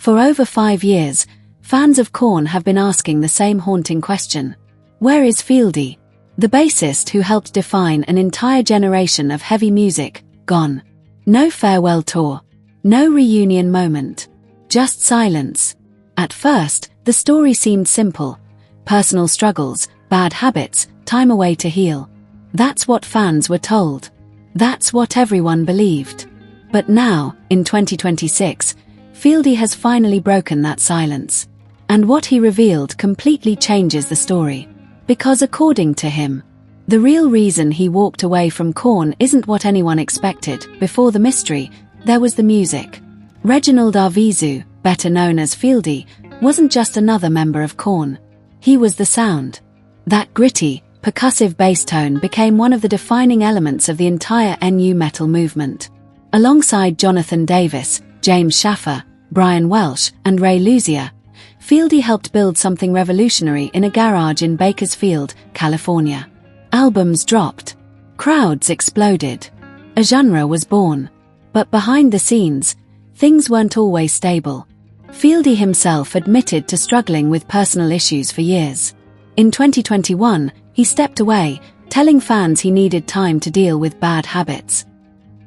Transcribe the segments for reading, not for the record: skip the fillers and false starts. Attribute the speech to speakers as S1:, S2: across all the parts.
S1: For over 5 years, fans of Korn have been asking the same haunting question. Where is Fieldy, the bassist who helped define an entire generation of heavy music, gone? No farewell tour. No reunion moment. Just silence. At first, the story seemed simple. Personal struggles, bad habits, time away to heal. That's what fans were told. That's what everyone believed. But now, in 2026, Fieldy has finally broken that silence. And what he revealed completely changes the story. Because according to him, the real reason he walked away from Korn isn't what anyone expected. Before the mystery, there was the music. Reginald Arvizu, better known as Fieldy, wasn't just another member of Korn. He was the sound. That gritty, percussive bass tone became one of the defining elements of the entire nu metal movement. Alongside Jonathan Davis, James Schaffer, Brian Welsh, and Ray Luzier, Fieldy helped build something revolutionary in a garage in Bakersfield, California. Albums dropped. Crowds exploded. A genre was born. But behind the scenes, things weren't always stable. Fieldy himself admitted to struggling with personal issues for years. In 2021, he stepped away, telling fans he needed time to deal with bad habits.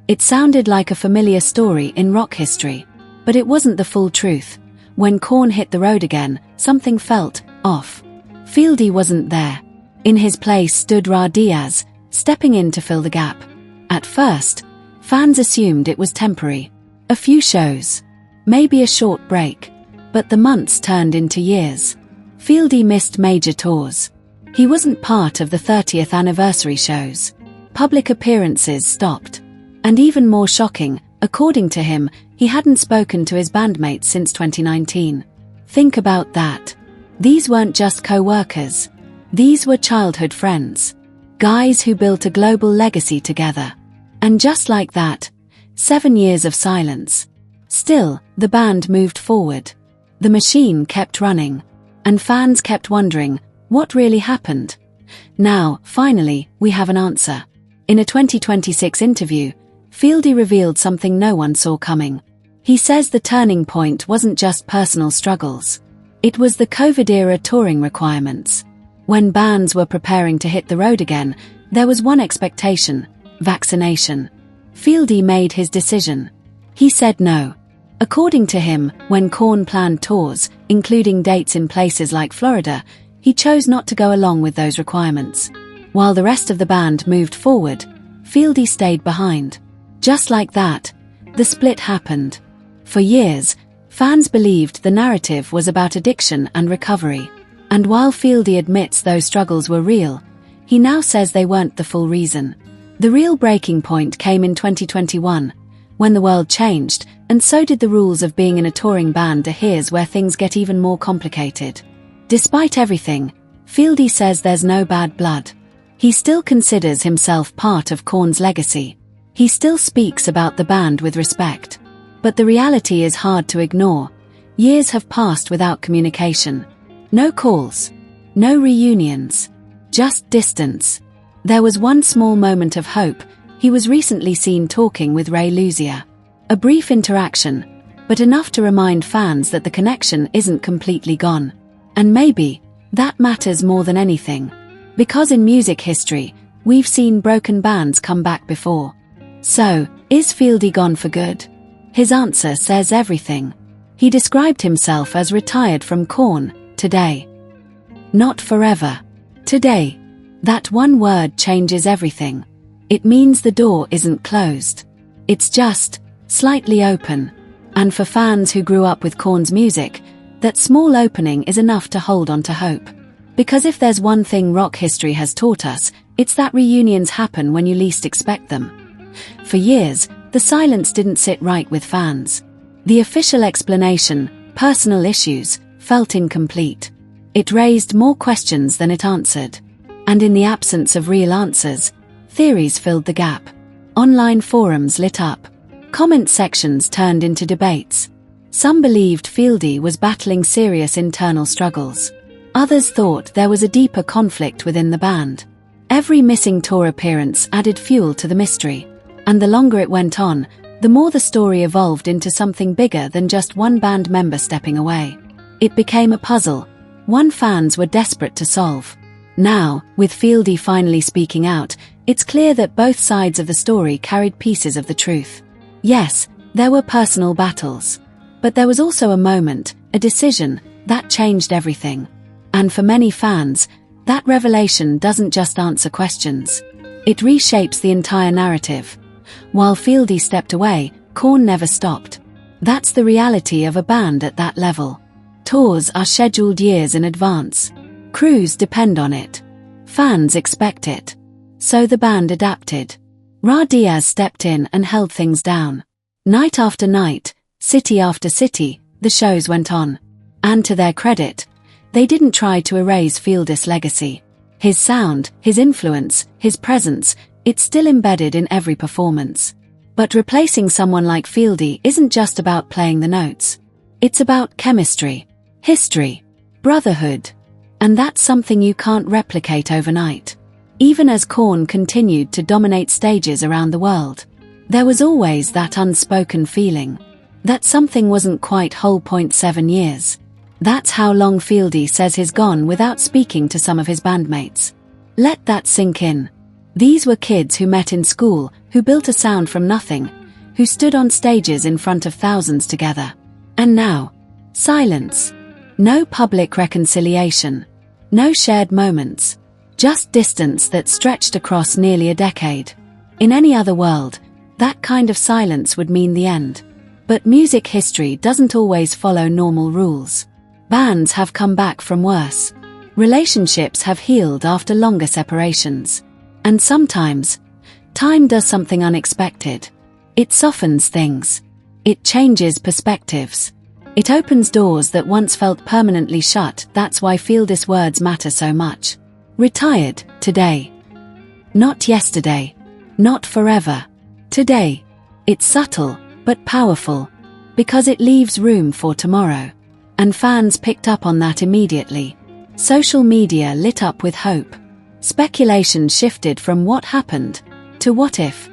S1: It sounded like a familiar story in rock history, but it wasn't the full truth. When Korn hit the road again, something felt off. Fieldy wasn't there. In his place stood Ra Diaz, stepping in to fill the gap. At first, fans assumed it was temporary. A few shows. Maybe a short break. But the months turned into years. Fieldy missed major tours. He wasn't part of the 30th anniversary shows. Public appearances stopped. And even more shocking, according to him, he hadn't spoken to his bandmates since 2019. Think about that. These weren't just co-workers. These were childhood friends. Guys who built a global legacy together. And just like that, 7 years of silence. Still, the band moved forward. The machine kept running. And fans kept wondering, what really happened? Now, finally, we have an answer. In a 2026 interview, Fieldy revealed something no one saw coming. He says the turning point wasn't just personal struggles. It was the COVID-era touring requirements. When bands were preparing to hit the road again, there was one expectation: vaccination. Fieldy made his decision. He said no. According to him, when Korn planned tours, including dates in places like Florida, he chose not to go along with those requirements. While the rest of the band moved forward, Fieldy stayed behind. Just like that, the split happened. For years, fans believed the narrative was about addiction and recovery. And while Fieldy admits those struggles were real, he now says they weren't the full reason. The real breaking point came in 2021, when the world changed, and so did the rules of being in a touring band. Here's where things get even more complicated. Despite everything, Fieldy says there's no bad blood. He still considers himself part of Korn's legacy. He still speaks about the band with respect. But the reality is hard to ignore. Years have passed without communication. No calls. No reunions. Just distance. There was one small moment of hope. He was recently seen talking with Ray Luzier. A brief interaction, but enough to remind fans that the connection isn't completely gone. And maybe, that matters more than anything. Because in music history, we've seen broken bands come back before. So, is Fieldy gone for good? His answer says everything. He described himself as retired from Korn, today. Not forever. Today. That one word changes everything. It means the door isn't closed. It's just slightly open. And for fans who grew up with Korn's music, that small opening is enough to hold on to hope. Because if there's one thing rock history has taught us, it's that reunions happen when you least expect them. For years, the silence didn't sit right with fans. The official explanation, personal issues, felt incomplete. It raised more questions than it answered. And in the absence of real answers, theories filled the gap. Online forums lit up. Comment sections turned into debates. Some believed Fieldy was battling serious internal struggles. Others thought there was a deeper conflict within the band. Every missing tour appearance added fuel to the mystery. And the longer it went on, the more the story evolved into something bigger than just one band member stepping away. It became a puzzle, one fans were desperate to solve. Now, with Fieldy finally speaking out, it's clear that both sides of the story carried pieces of the truth. Yes, there were personal battles. But there was also a moment, a decision, that changed everything. And for many fans, that revelation doesn't just answer questions. It reshapes the entire narrative. While Fieldy stepped away, Korn never stopped. That's the reality of a band at that level. Tours are scheduled years in advance. Crews depend on it. Fans expect it. So the band adapted. Ra Diaz stepped in and held things down. Night after night, city after city, the shows went on. And to their credit, they didn't try to erase Fieldy's legacy. His sound, his influence, his presence, it's still embedded in every performance. But replacing someone like Fieldy isn't just about playing the notes. It's about chemistry, history, brotherhood. And that's something you can't replicate overnight. Even as Korn continued to dominate stages around the world, there was always that unspoken feeling that something wasn't quite whole. 7 years. That's how long Fieldy says he's gone without speaking to some of his bandmates. Let that sink in. These were kids who met in school, who built a sound from nothing, who stood on stages in front of thousands together. And now, silence. No public reconciliation. No shared moments. Just distance that stretched across nearly a decade. In any other world, that kind of silence would mean the end. But music history doesn't always follow normal rules. Bands have come back from worse. Relationships have healed after longer separations. And sometimes, time does something unexpected. It softens things. It changes perspectives. It opens doors that once felt permanently shut. That's why Fieldy's words matter so much. Retired, today. Not yesterday. Not forever. Today. It's subtle, but powerful. Because it leaves room for tomorrow. And fans picked up on that immediately. Social media lit up with hope. Speculation shifted from what happened to what if.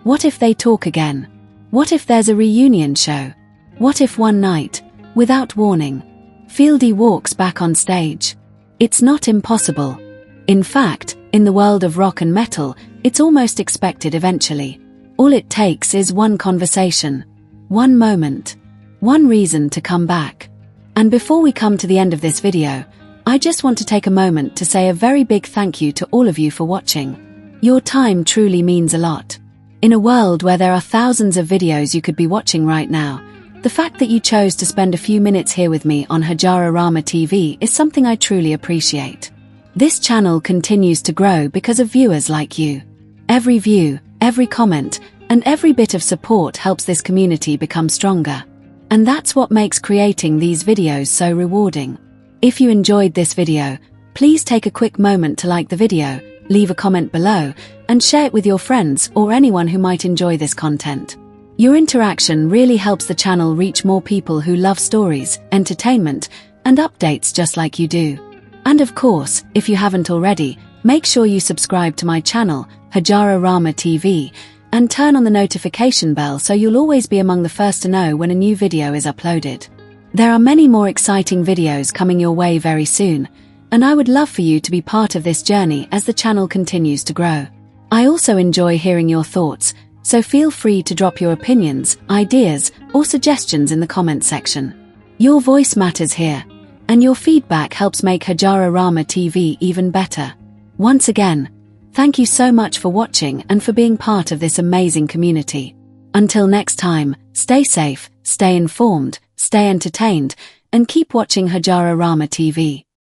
S1: What if they talk again? What if there's a reunion show? What if one night, without warning, Fieldy walks back on stage? It's not impossible. In fact, in the world of rock and metal, it's almost expected eventually. All it takes is one conversation, one moment, one reason to come back. And before we come to the end of this video, I just want to take a moment to say a very big thank you to all of you for watching. Your time truly means a lot. In a world where there are thousands of videos you could be watching right now, the fact that you chose to spend a few minutes here with me on Hajara Rama TV is something I truly appreciate. This channel continues to grow because of viewers like you. Every view, every comment, and every bit of support helps this community become stronger. And that's what makes creating these videos so rewarding. If you enjoyed this video, please take a quick moment to like the video, leave a comment below, and share it with your friends or anyone who might enjoy this content. Your interaction really helps the channel reach more people who love stories, entertainment, and updates just like you do. And of course, if you haven't already, make sure you subscribe to my channel, Hajara Rama TV, and turn on the notification bell so you'll always be among the first to know when a new video is uploaded. There are many more exciting videos coming your way very soon, and I would love for you to be part of this journey as the channel continues to grow. I also enjoy hearing your thoughts, so feel free to drop your opinions, ideas, or suggestions in the comment section. Your voice matters here, and your feedback helps make Hajara Rama TV even better. Once again, thank you so much for watching and for being part of this amazing community. Until next time, stay safe, stay informed, stay entertained, and keep watching Hajara Rama TV.